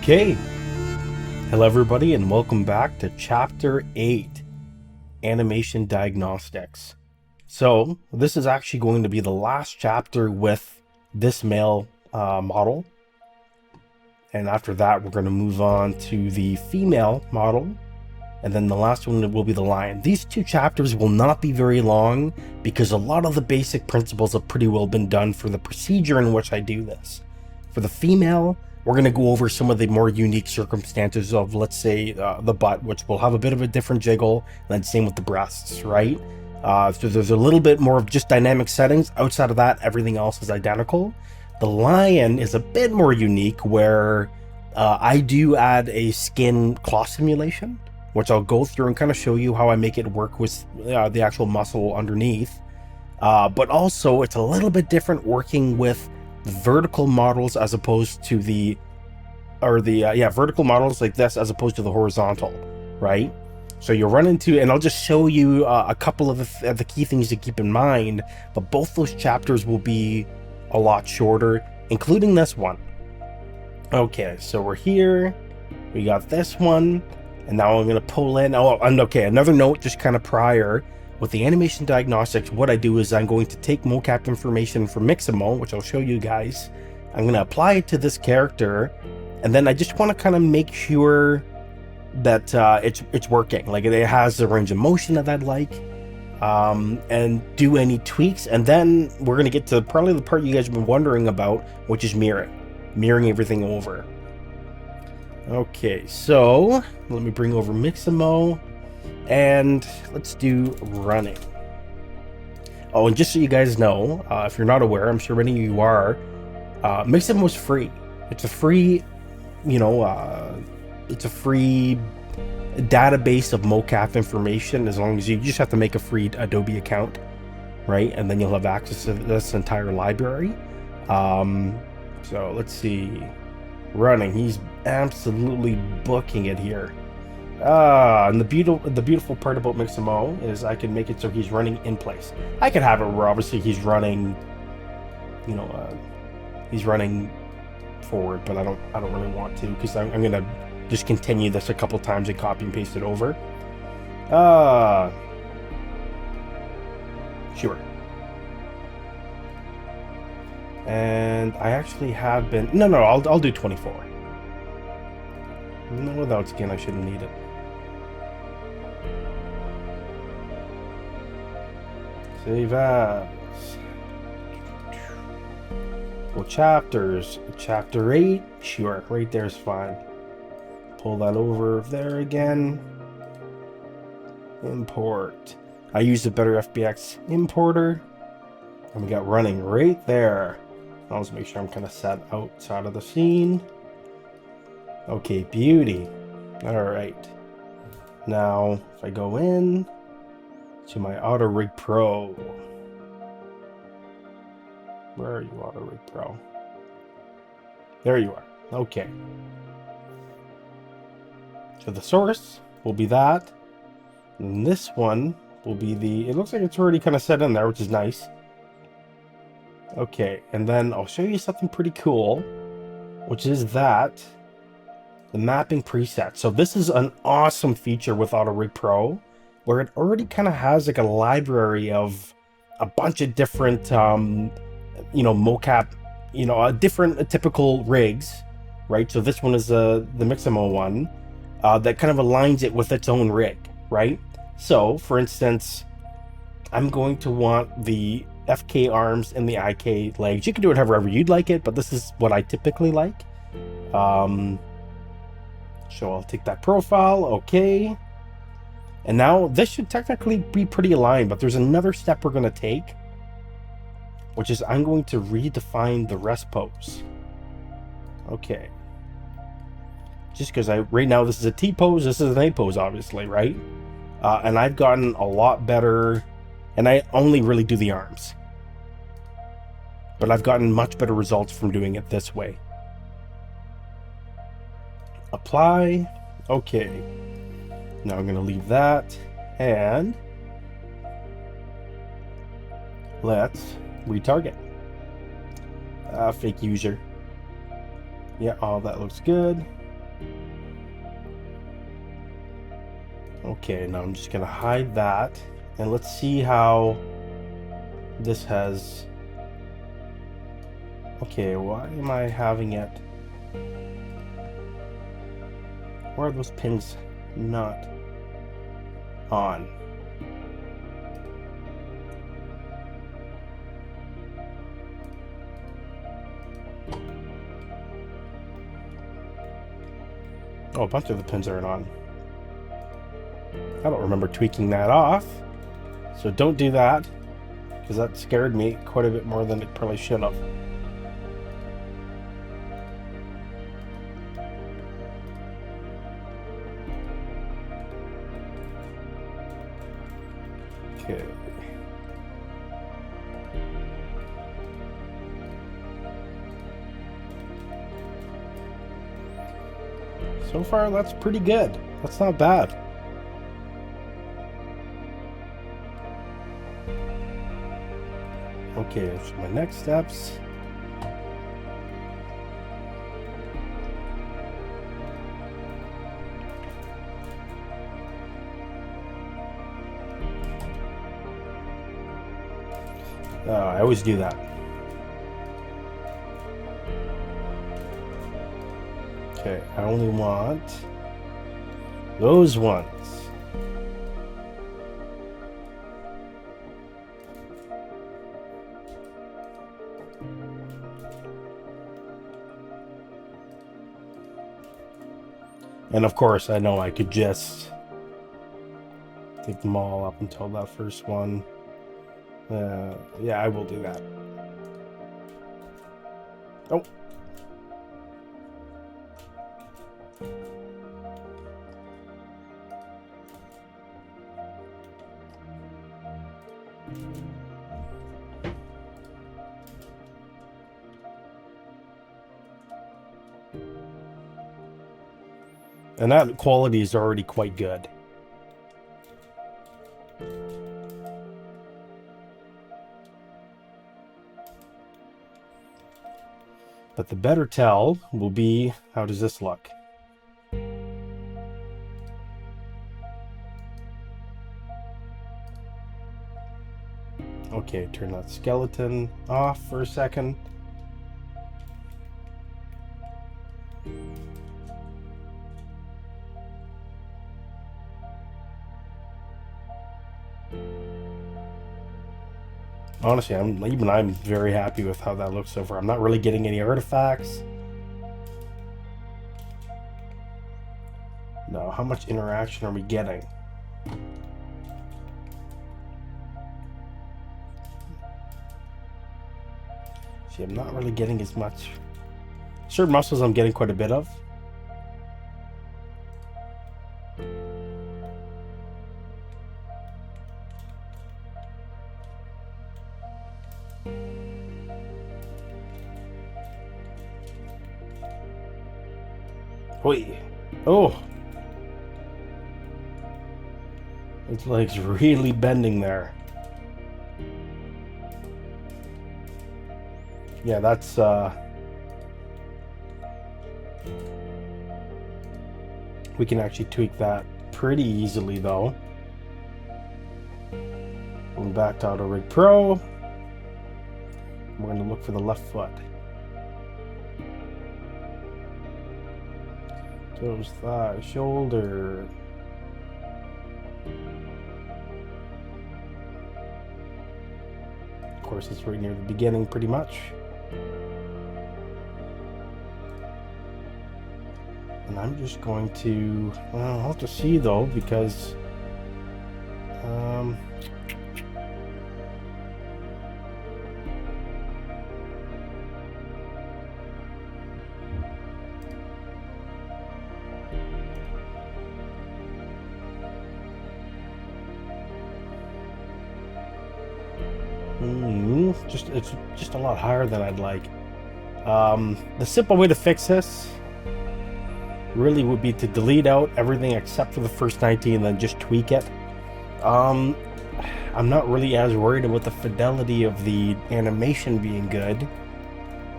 Okay, hello everybody and welcome back to Chapter 8, Animation Diagnostics. So, this is actually going to be the last chapter with this male model. And after that, we're going to move on to the female model. And then the last one will be the lion. These two chapters will not be very long because a lot of the basic principles have pretty well been done for the procedure in which I do this. For the female, we're going to go over some of the more unique circumstances of, let's say, the butt, which will have a bit of a different jiggle, and then same with the breasts, right? So there's a little bit more of just dynamic settings. Outside of that, everything else is identical. The lion is a bit more unique, where I do add a skin claw simulation, which I'll go through and kind of show you how I make it work with the actual muscle underneath. But also, it's a little bit different working with vertical models as opposed to vertical models like this as opposed to the horizontal, right? So you'll run into, and I'll just show you a couple of the key things to keep in mind, but both those chapters will be a lot shorter, including this one. Okay, so we're here, we got this one, and now I'm going to pull in, another note just kind of prior. With the animation diagnostics, what I do is I'm going to take mocap information from Mixamo, which I'll show you guys. I'm going to apply it to this character, and then I just want to kind of make sure that it's working. Like it has the range of motion that I'd like, and do any tweaks. And then we're going to get to probably the part you guys have been wondering about, which is mirroring everything over. Okay, so let me bring over Mixamo. And let's do running. Oh, and just so you guys know, if you're not aware, I'm sure many of you are, Mixamo was free. It's a free, it's a free database of mocap information, as long as you just have to make a free Adobe account, right? And then you'll have access to this entire library. So let's see. Running, he's absolutely booking it here. And the beautiful part about Mixamo is I can make it so he's running in place. I could have it where obviously he's running, he's running forward, but I don't really want to, because I'm gonna just continue this a couple times and copy and paste it over. Sure. And I actually have been I'll do 24. No, without skin I shouldn't need it. Save as. Well, chapters. Chapter 8. Sure, right there is fine. Pull that over there again. Import. I used a better FBX importer. And we got running right there. I'll just make sure I'm kind of set outside of the scene. Okay, beauty. Alright. Now, if I go in to my Auto Rig Pro. Where are you, Auto Rig Pro? There you are. Okay. So the source will be that. And this one will be it looks like it's already kind of set in there, which is nice. Okay, and then I'll show you something pretty cool, which is the mapping preset. So this is an awesome feature with Auto Rig Pro, where it already kind of has like a library of a bunch of different, mocap, different typical rigs, right? So this one is the Mixamo one that kind of aligns it with its own rig, right? So, for instance, I'm going to want the FK arms and the IK legs. You can do it however you'd like it, but this is what I typically like. So I'll take that profile, okay. And now this should technically be pretty aligned, but there's another step we're going to take, which is I'm going to redefine the rest pose. Okay. Just because right now this is a T pose, this is an A pose, obviously, right? And I've gotten a lot better, and I only really do the arms. But I've gotten much better results from doing it this way. Apply. Okay. Now I'm going to leave that. And let's retarget. Fake user. Yeah, all that looks good. Okay, now I'm just gonna hide that, and let's see how this has. Okay, why am I having it? Why are those pins not on? Oh, a bunch of the pins aren't on. I don't remember tweaking that off, so don't do that, because that scared me quite a bit more than it probably should have. Okay. So far, that's pretty good. That's not bad. Okay, so my next steps. I always do that. Okay, I only want those ones. And of course, I know I could just take them all up until that first one. Yeah, I will do that. Oh. And that quality is already quite good. But the better tell will be, how does this look? Okay, turn that skeleton off for a second. Honestly, I'm very happy with how that looks so far. I'm not really getting any artifacts. Now, how much interaction are we getting? See, I'm not really getting as much. Certain muscles I'm getting quite a bit of. Oi. Oh. It's like really bending there. Yeah, that's we can actually tweak that pretty easily though. Going back to Auto Rig Pro. We're going to look for the left foot. Toes, thigh, shoulder. Of course, it's right near the beginning pretty much. And I'm just going to, I'll have to see though, because it's just a lot higher than I'd like. The simple way to fix this really would be to delete out everything except for the first 19 and then just tweak it. I'm not really as worried about the fidelity of the animation being good.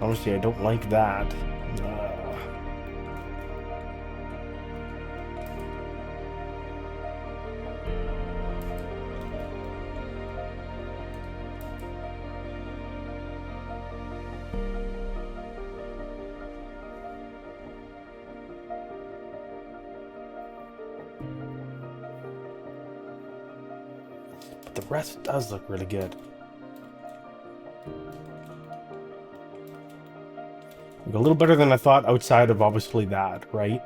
Honestly, I don't like that. But the rest does look really good. Like a little better than I thought outside of obviously that, right?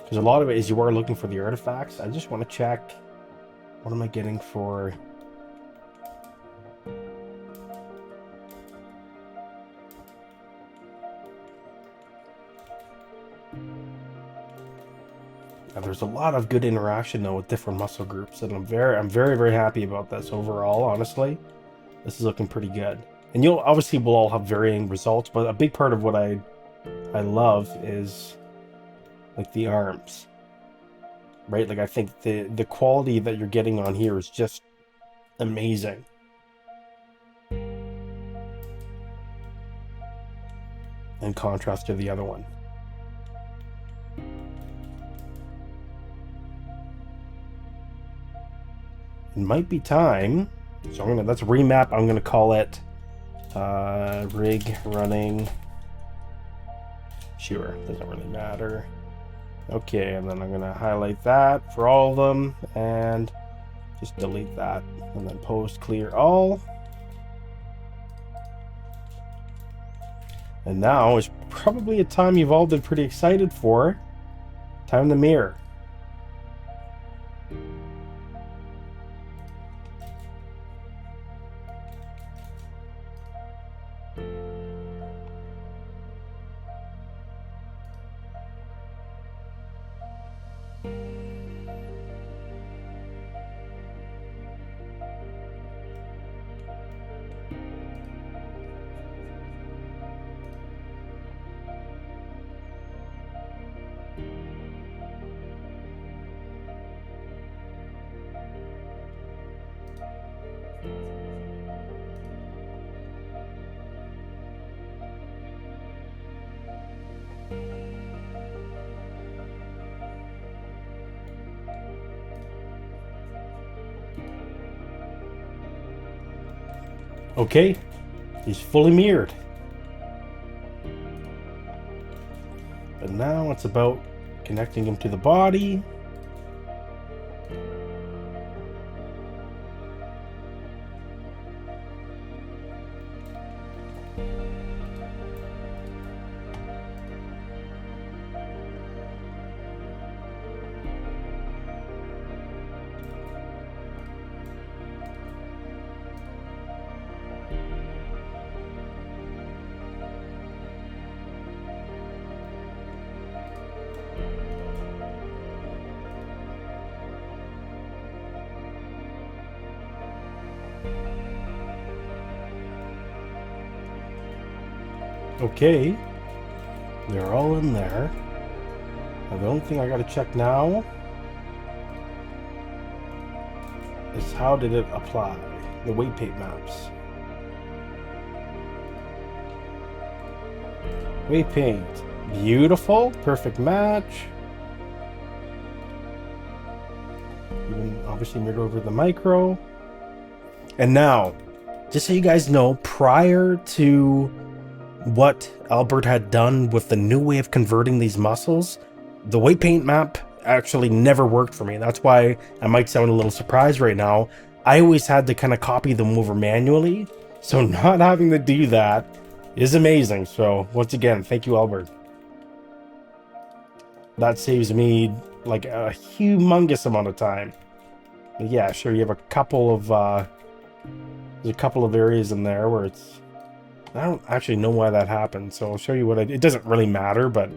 Because a lot of it is you are looking for the artifacts. I just want to check, what am I getting for... Now, there's a lot of good interaction though with different muscle groups, and I'm very happy about this overall. Honestly, this is looking pretty good. And you'll obviously will all have varying results, but a big part of what I love is like the arms, right? Like I think the quality that you're getting on here is just amazing. In contrast to the other one. It might be time. So let's remap. I'm gonna call it rig running. Sure, doesn't really matter. Okay, and then I'm gonna highlight that for all of them and just delete that, and then post clear all. And now is probably a time you've all been pretty excited for. Time to mirror. Okay, he's fully mirrored. But now it's about connecting him to the body. Okay, they're all in there. Now, the only thing I gotta check now is how did it apply the weight paint maps. Weight paint, beautiful, perfect match. Even obviously mirrored over the micro. And now, just so you guys know, prior to what Albert had done with the new way of converting these muscles, the weight paint map actually never worked for me. That's why I might sound a little surprised right now. I always had to kind of copy them over manually, so not having to do that is amazing. So once again, thank you, Albert. That saves me like a humongous amount of time. But yeah, sure, you have a couple of there's a couple of areas in there where it's, I don't actually know why that happened, so I'll show you what it doesn't really matter, but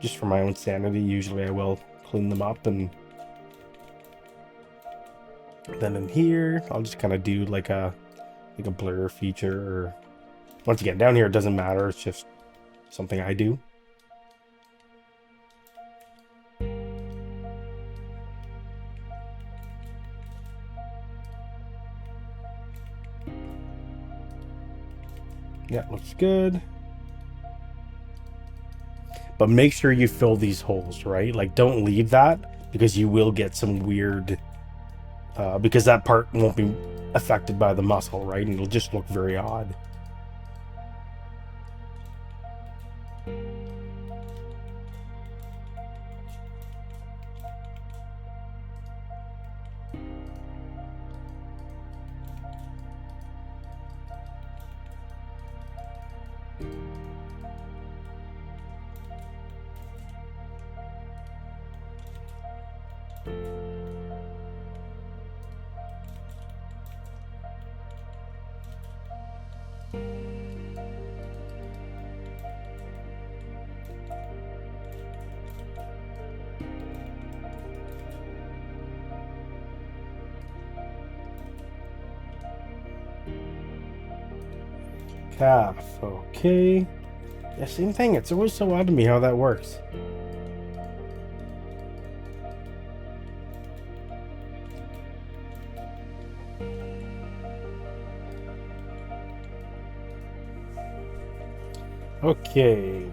just for my own sanity, usually I will clean them up. And then in here, I'll just kind of do like a blur feature, or once again, down here, it doesn't matter. It's just something I do. Yeah, looks good. But make sure you fill these holes, right? Like, don't leave that, because you will get some weird, because that part won't be affected by the muscle, right? And it'll just look very odd. Calf, okay. Yeah, same thing. It's always so odd to me how that works. Okay.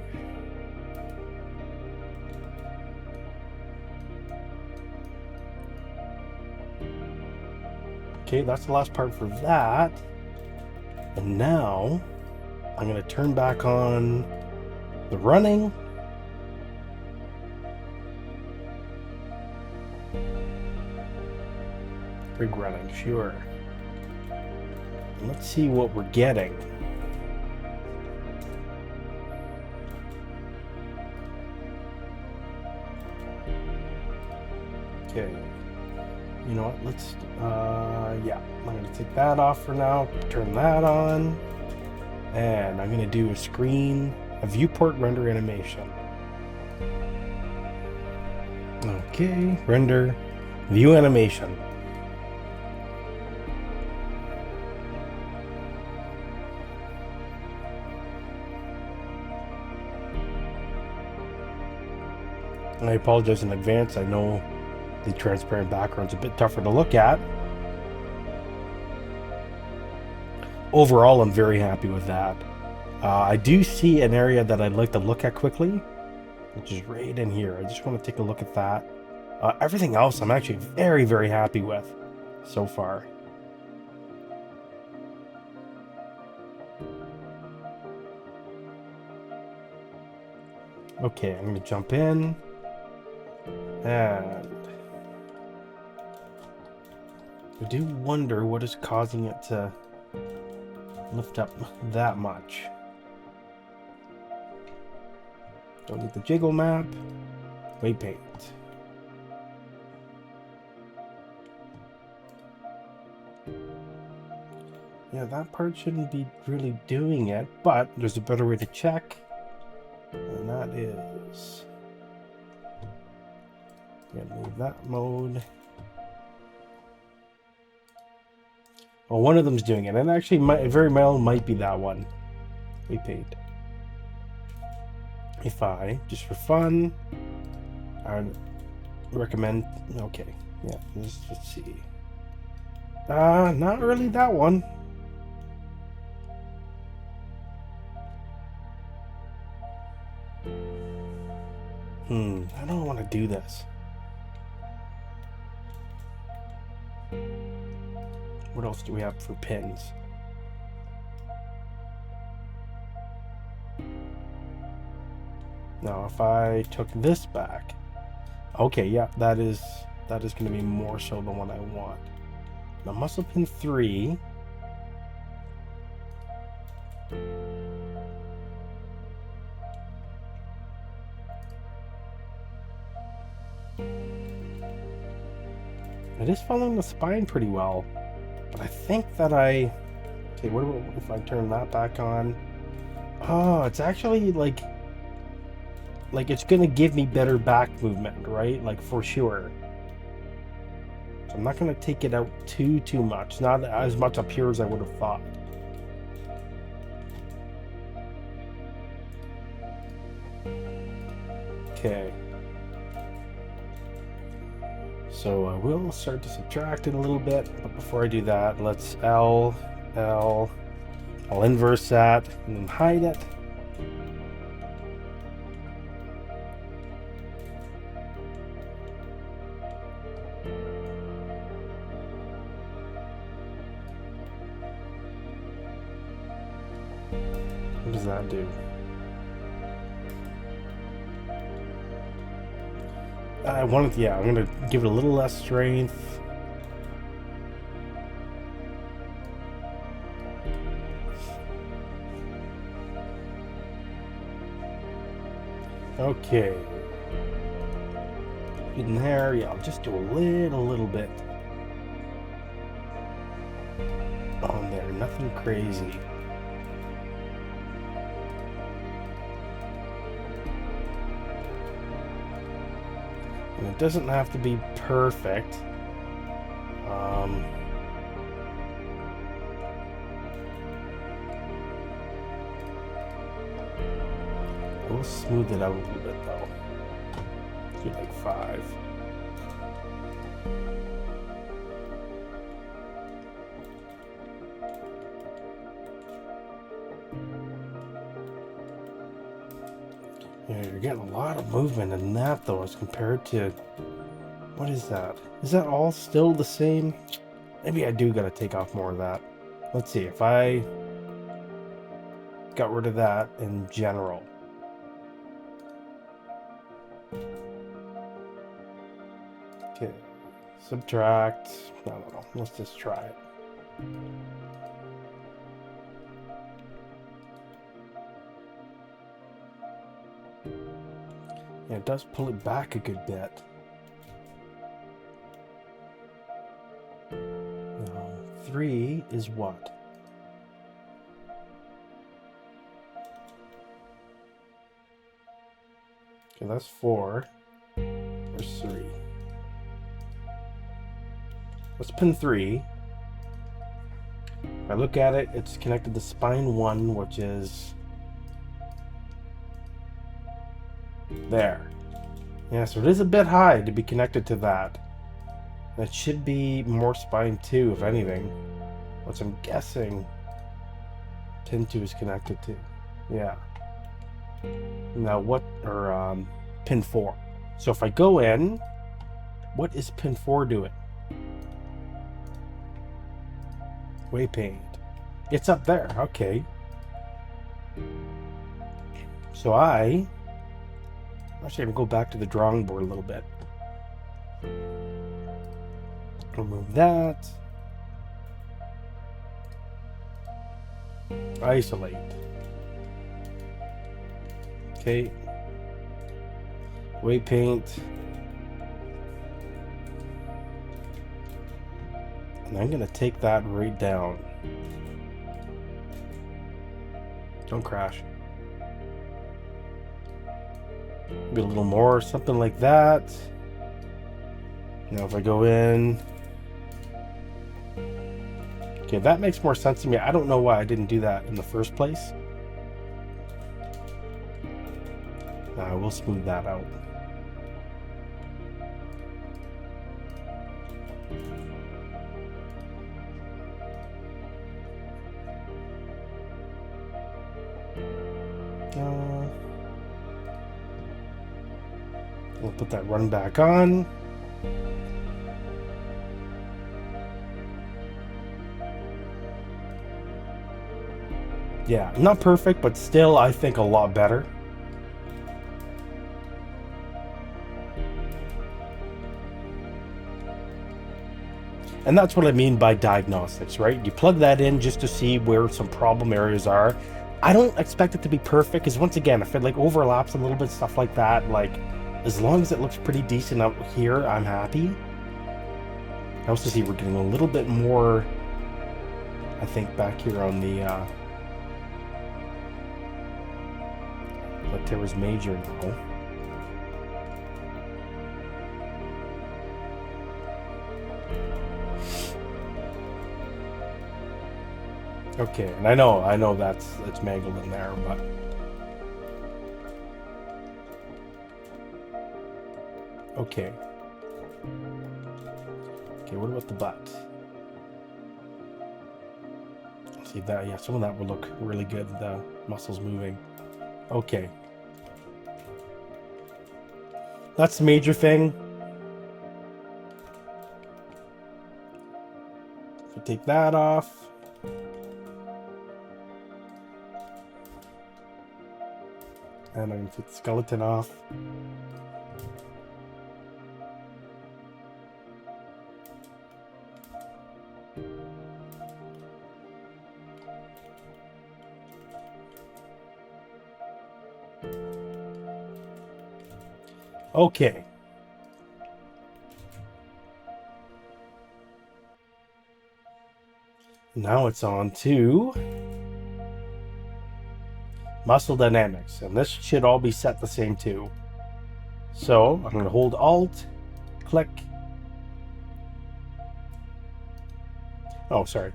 Okay, that's the last part for that. And now I'm going to turn back on the running. Rig running, sure. And let's see what we're getting. Okay. You know what? Let's, yeah, I'm going to take that off for now. Turn that on. And I'm going to do a viewport render animation. Okay, render, view animation. I apologize in advance. I know the transparent background's a bit tougher to look at. Overall, I'm very happy with that. I do see an area that I'd like to look at quickly, which is right in here. I just want to take a look at that. Everything else I'm actually very, very happy with so far. Okay, I'm going to jump in. And I do wonder what is causing it to lift up that much. Don't need the jiggle map. Weight paint. Yeah, that part shouldn't be really doing it, but there's a better way to check. And that is... Gonna leave that mode. Well, one of them's doing it, and actually, very well might be that one. We paid. If I, just for fun, I would recommend. Okay, yeah. Let's see. Not really that one. I don't want to do this. What else do we have for pins? Now, if I took this back, okay, yeah, that is going to be more so the one I want. Now, muscle pin 3. It is following the spine pretty well. But I think that okay, what if I turn that back on? Oh, it's actually like it's gonna give me better back movement, right? Like for sure. So I'm not gonna take it out too much. Not as much up here as I would have thought. Okay. So I will start to subtract it a little bit, but before I do that, let's L. I'll inverse that and then hide it. What does that do? I'm gonna give it a little less strength. Okay. in there. Yeah, I'll just do a little bit on there. Nothing crazy. And it doesn't have to be perfect. We'll smooth it out a little bit though. Do like 5. Yeah, you're getting a lot of movement in that though as compared to, what is that? Is that all still the same? Maybe I do gotta take off more of that. Let's see, if I got rid of that in general. Okay, subtract, I don't know, let's just try it. Yeah, it does pull it back a good bit. 3 is what? Okay, that's 4. Where's 3? Let's pin 3. If I look at it, it's connected to spine 1, which is there. Yeah, so it is a bit high to be connected to that. That should be more spine 2, if anything. Which I'm guessing pin 2 is connected to. Yeah. Now what, or pin 4. So if I go in, what is pin 4 doing? Waypoint. It's up there, okay. So I'm actually gonna go back to the drawing board a little bit. Remove that. Isolate. Okay. Waypoint. And I'm gonna take that right down. Don't crash. Maybe a little more, something like that. Now if I go in. Okay, that makes more sense to me. I don't know why I didn't do that in the first place. I will smooth that out. We'll put that run back on. Yeah, not perfect, but still, I think a lot better. And that's what I mean by diagnostics, right? You plug that in just to see where some problem areas are. I don't expect it to be perfect, because once again, if it like overlaps a little bit, stuff like that, like as long as it looks pretty decent out here, I'm happy. I also see we're getting a little bit more, I think, back here on the teres major now. Okay, and I know that's mangled in there, but okay. Okay, what about the butt? See that? Yeah, some of that would look really good. The muscles moving. Okay. That's the major thing. So take that off. And I'm going to take the skeleton off. Okay. Now it's on to muscle dynamics, and this should all be set the same too. So I'm going to hold Alt, click. Oh, sorry.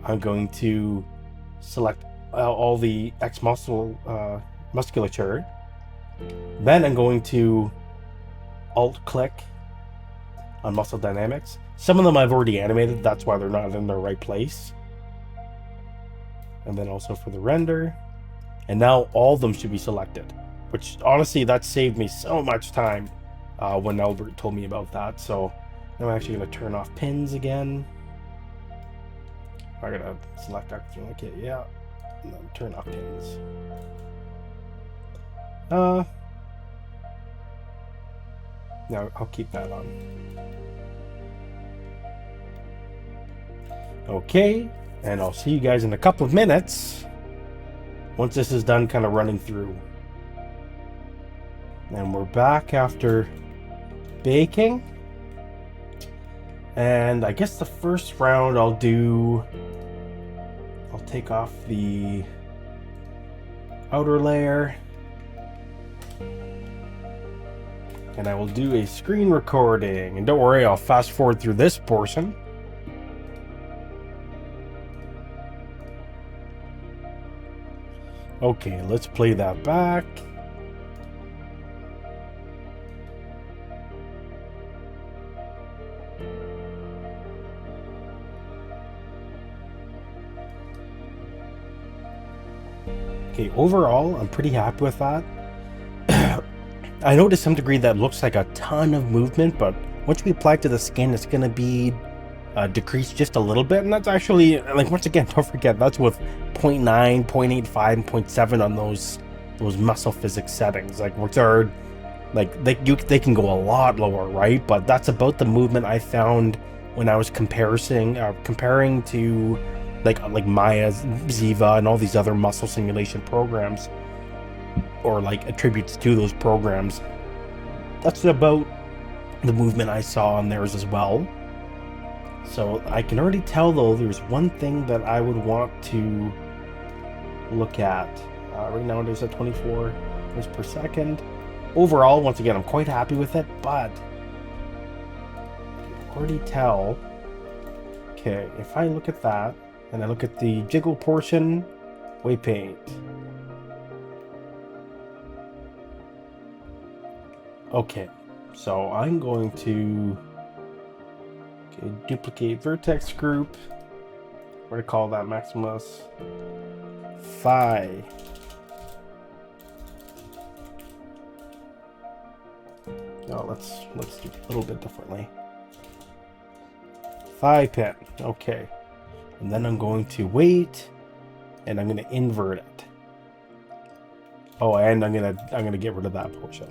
I'm going to select all the X musculature. Then I'm going to Alt click on muscle dynamics. Some of them I've already animated, that's why they're not in the right place. And then also for the render. And now all of them should be selected, which honestly, that saved me so much time when Albert told me about that. So now I'm actually going to turn off pins again. I'm going to select okay, yeah, and then turn off pins. No, I'll keep that on. Okay, and I'll see you guys in a couple of minutes once this is done kind of running through. And we're back after baking. And I guess the first round I'll take off the outer layer. And I will do a screen recording. And don't worry, I'll fast forward through this portion. Okay, let's play that back. Okay, overall, I'm pretty happy with that. I know to some degree that looks like a ton of movement, but once we apply it to the skin, it's going to be decreased just a little bit. And that's actually, like, once again, don't forget, that's with 0.9, 0.85, and 0.7 on those muscle physics settings, like, which are, like, they can go a lot lower, right? But that's about the movement I found when I was comparing to like Maya, Ziva, and all these other muscle simulation programs, or like attributes to those programs. That's about the movement I saw on theirs as well. So I can already tell, though, there's one thing that I would want to look at. Right now there's at 24 frames per second. Overall, once again, I'm quite happy with it, but I can already tell. Okay, if I look at that, and I look at the jiggle portion, weight paint. Okay, so I'm going to duplicate vertex group. We're gonna call that Maximus Phi. No, let's do it a little bit differently. Phi pin. Okay, and then I'm going to wait, and I'm gonna invert it. Oh, and I'm gonna get rid of that portion.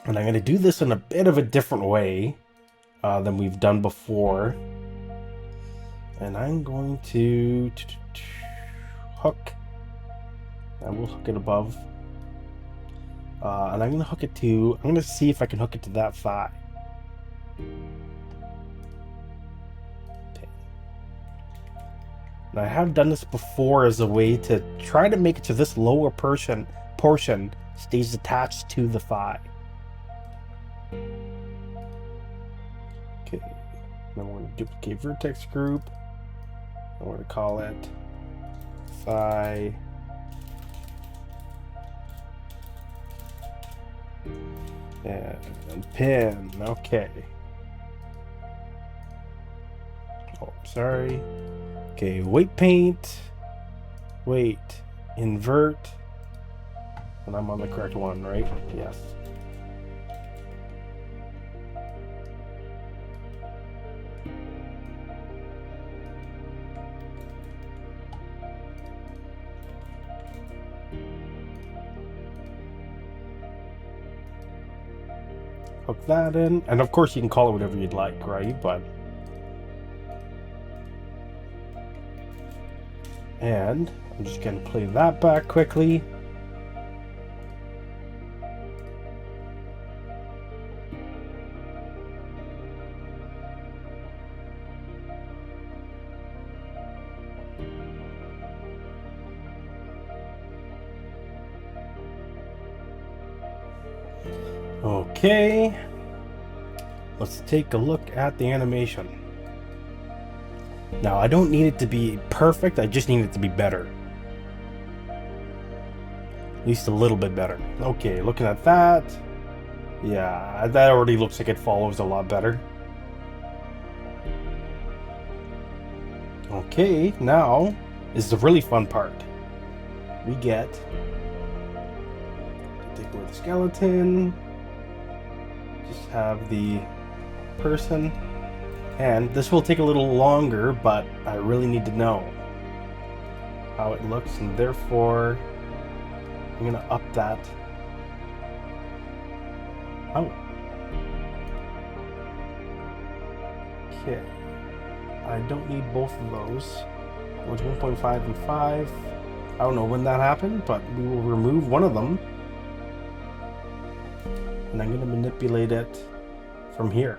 And I'm going to do this in a bit of a different way than we've done before. And I'm going to hook. I will hook it above. And I'm going to hook it to, I'm going to see if I can hook it to that thigh. And I have done this before as a way to try to make it to this lower portion stays attached to the thigh. Okay, then we're going to duplicate vertex group. I'm going to call it thigh and pin. Okay. Oh, sorry. Okay, weight paint, weight, invert, and I'm on the correct one, right? Yes. Hook that in, and of course you can call it whatever you'd like, right? But And I'm just going to play that back quickly. Okay, let's take a look at the animation. Now, I don't need it to be perfect, I just need it to be better. At least a little bit better. Okay, looking at that. Yeah, that already looks like it follows a lot better. Okay, now is the really fun part. We get to take away the skeleton. Just have the person. And this will take a little longer, but I really need to know how it looks, and therefore I'm gonna up that. Oh. Okay. I don't need both of those. It was 1.5 and 5. I don't know when that happened, but we will remove one of them. And I'm gonna manipulate it from here.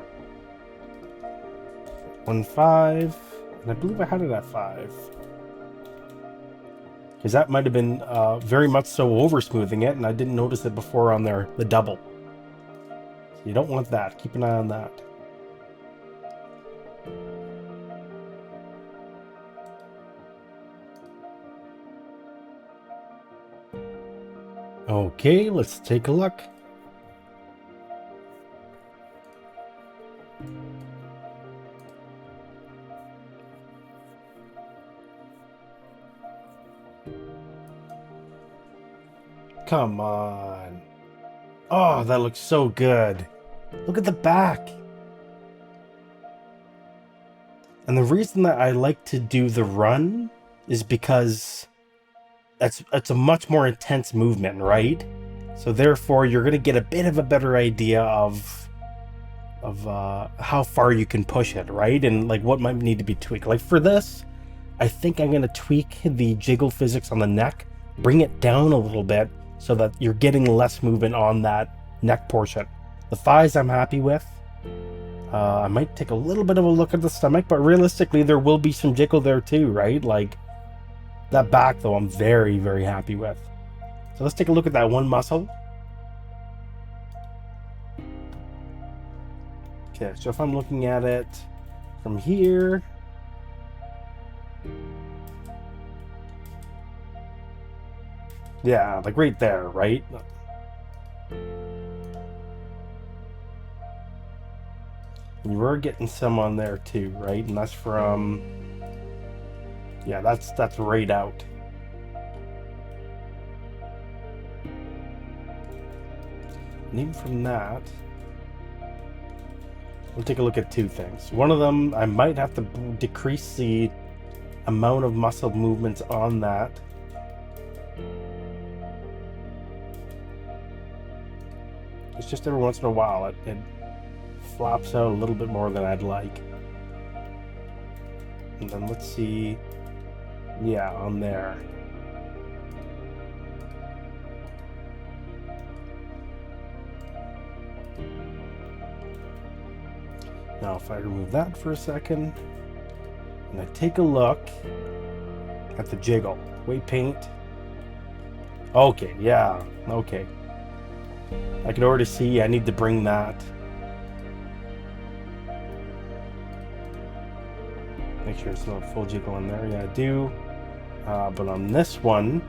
1.5, and I believe I had it at 5. Because that might have been very much so over smoothing it, and I didn't notice it before on there, the double. So you don't want that. Keep an eye on that. Okay, let's take a look. Come on. Oh, that looks so good. Look at the back. And the reason that I like to do the run is because it's a much more intense movement, right? So therefore, you're going to get a bit of a better idea of how far you can push it, right? And like what might need to be tweaked. Like for this, I think I'm going to tweak the jiggle physics on the neck, bring it down a little bit so that you're getting less movement on that neck portion. The thighs I'm happy with. I might take a little bit of a look at the stomach, but realistically there will be some jiggle there too, right? Like that back though, I'm very, very happy with. So let's take a look at that one muscle. Okay, so if I'm looking at it from here, yeah, like right there, right? And you were getting some on there too, right? And that's from, yeah, that's right out. And even from that, we'll take a look at two things. One of them, I might have to decrease the amount of muscle movements on that. It's just every once in a while it flops out a little bit more than I'd like. And then let's see, yeah, on there. Now if I remove that for a second, and I take a look at the jiggle, weight paint. Okay, yeah, okay. I can already see I need to bring that. Make sure it's not full jiggle in there. Yeah, I do. But on this one,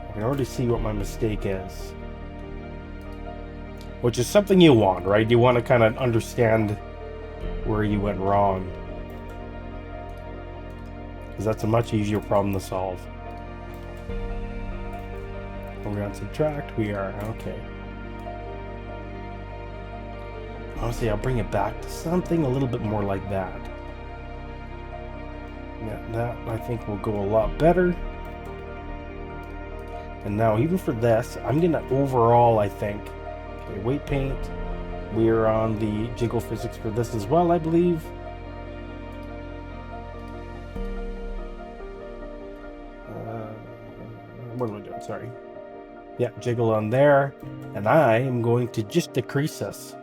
I can already see what my mistake is. Which is something you want, right? You want to kind of understand where you went wrong. Because that's a much easier problem to solve. We're on subtract, we are, okay. Honestly, I'll bring it back to something a little bit more like that. Yeah, that I think will go a lot better. And now even for this, I'm gonna overall, I think, okay, weight paint, we're on the jiggle physics for this as well, I believe. what am I doing? Sorry. Yeah, jiggle on there. And I am going to just decrease this.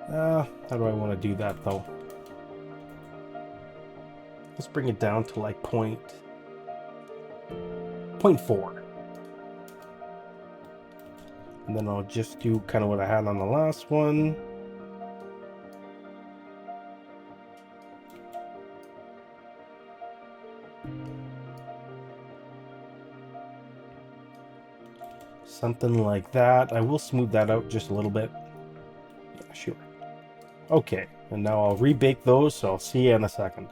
How do I want to do that though? Let's bring it down to like 0.4. And then I'll just do kind of what I had on the last one. Something like that. I will smooth that out just a little bit. Yeah, sure. Okay, and now I'll rebake those, so I'll see you in a second.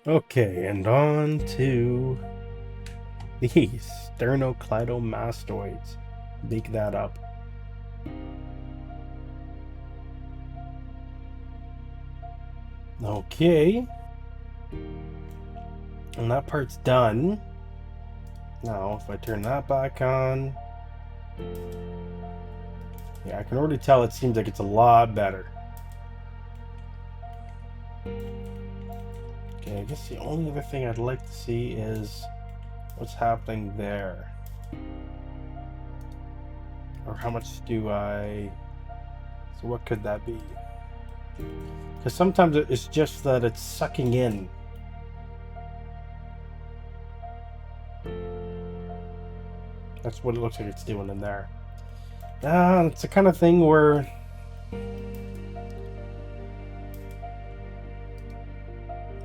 Okay, and on to these sternocleidomastoids. Bake that up. Okay. And that part's done. Now, if I turn that back on... Yeah, I can already tell it seems like it's a lot better. Okay, I guess the only other thing I'd like to see is what's happening there. Or how much do I... So what could that be? Because sometimes it's just that it's sucking in. That's what it looks like it's doing in there. It's the kind of thing where...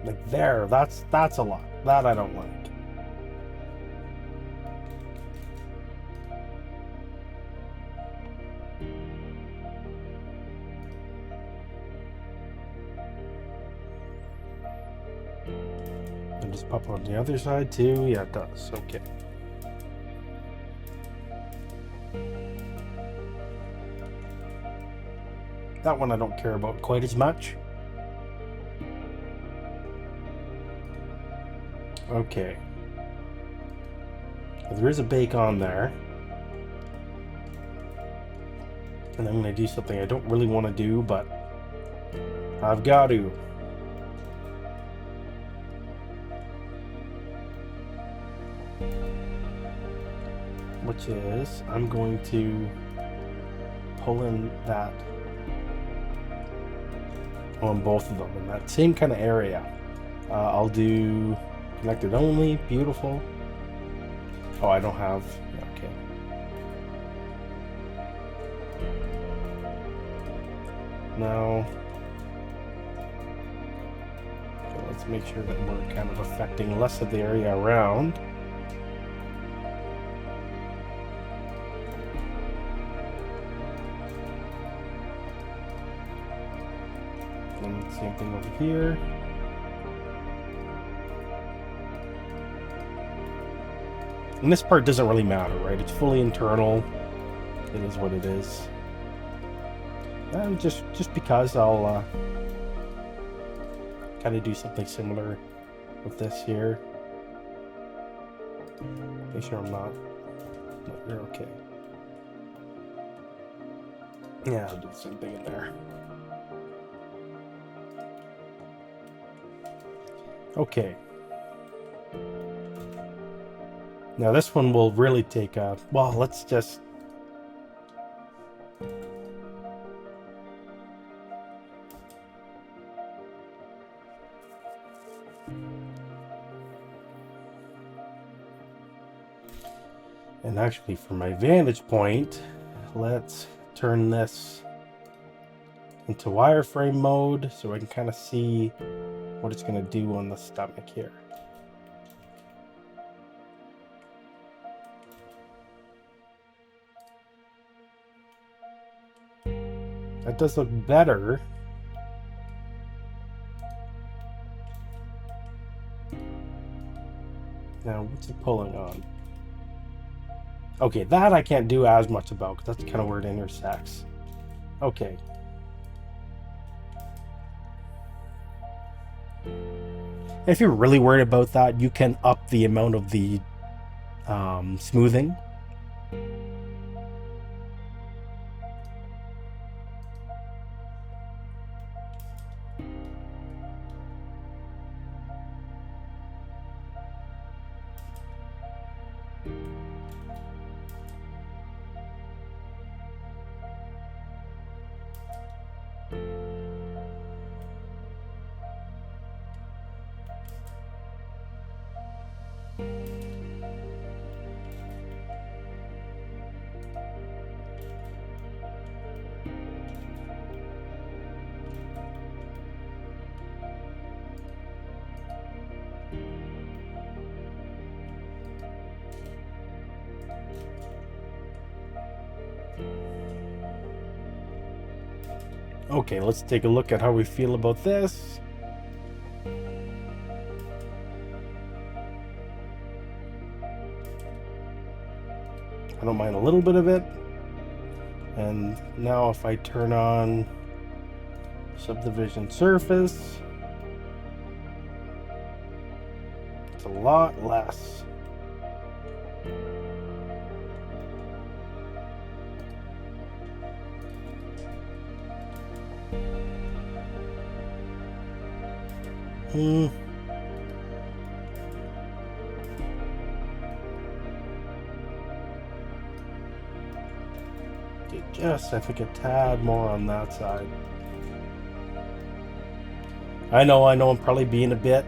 Like there, that's a lot. That I don't like. And just pop on the other side too. Yeah, it does. Okay. That one I don't care about quite as much. Okay. There is a bake on there. And I'm going to do something I don't really want to do, but I've got to. Which is, I'm going to pull in that on both of them in that same kind of area. I'll do connected only, beautiful. Oh, I don't have, okay. Now, okay, let's make sure that we're kind of affecting less of the area around. And same thing over here. And this part doesn't really matter, right? It's fully internal. It is what it is. And just because I'll kind of do something similar with this here. Make sure I'm not. No, you're okay. Yeah, I'll do the same thing in there. Okay. Now this one will really take a... Well, let's just... And actually, from my vantage point, let's turn this into wireframe mode so I can kind of see what it's going to do on the stomach here. That does look better. Now, what's it pulling on? Okay, that I can't do as much about, because that's kind of where it intersects. Okay. If you're really worried about that, you can up the amount of the smoothing. Okay, let's take a look at how we feel about this. I don't mind a little bit of it. And now if I turn on subdivision surface, it's a lot less. Just, I think, a tad more on that side. I know I'm probably being a bit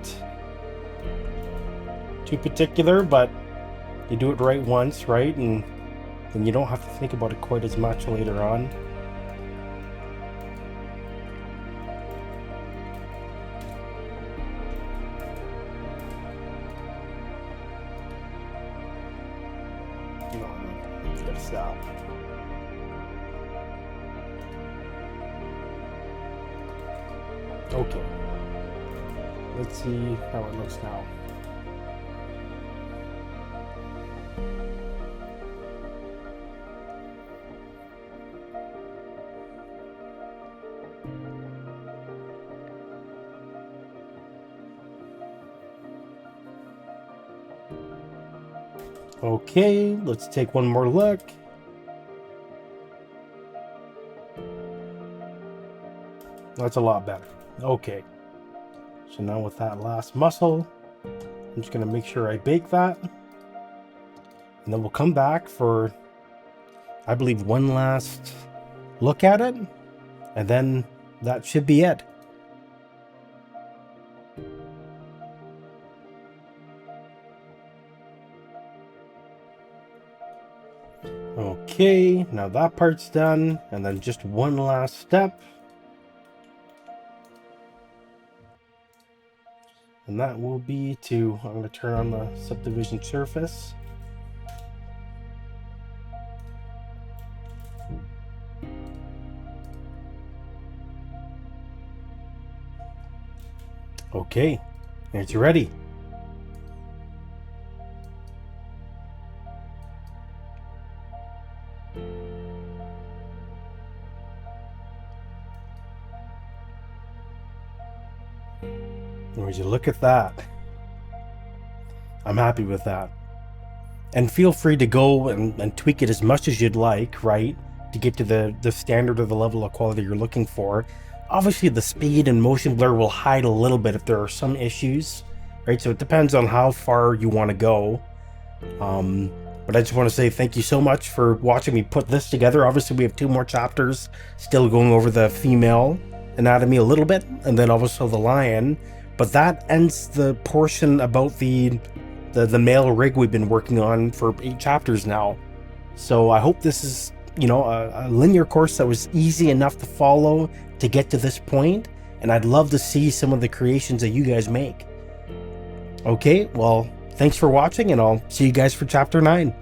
too particular, but you do it right once, right? And then you don't have to think about it quite as much later on. It's gotta stop. Okay, let's see how it looks now. Okay, let's take one more look. That's a lot better. Okay, so now with that last muscle, I'm just going to make sure I bake that. And then we'll come back for, I believe, one last look at it. And then that should be it. Okay, now that part's done. And then just one last step. And that will be to, I'm going to turn on the subdivision surface. Okay, it's ready. Would you look at that? I'm happy with that. And feel free to go and tweak it as much as you'd like, right? To get to the standard or the level of quality you're looking for. Obviously, the speed and motion blur will hide a little bit if there are some issues, right? So it depends on how far you want to go. But I just want to say thank you so much for watching me put this together. Obviously, we have 2 more chapters still going over the female anatomy a little bit, and then also the lion. But that ends the portion about the male rig we've been working on for 8 chapters now. So I hope this is, you know, a linear course that was easy enough to follow to get to this point. And I'd love to see some of the creations that you guys make. Okay, well, thanks for watching, and I'll see you guys for chapter 9.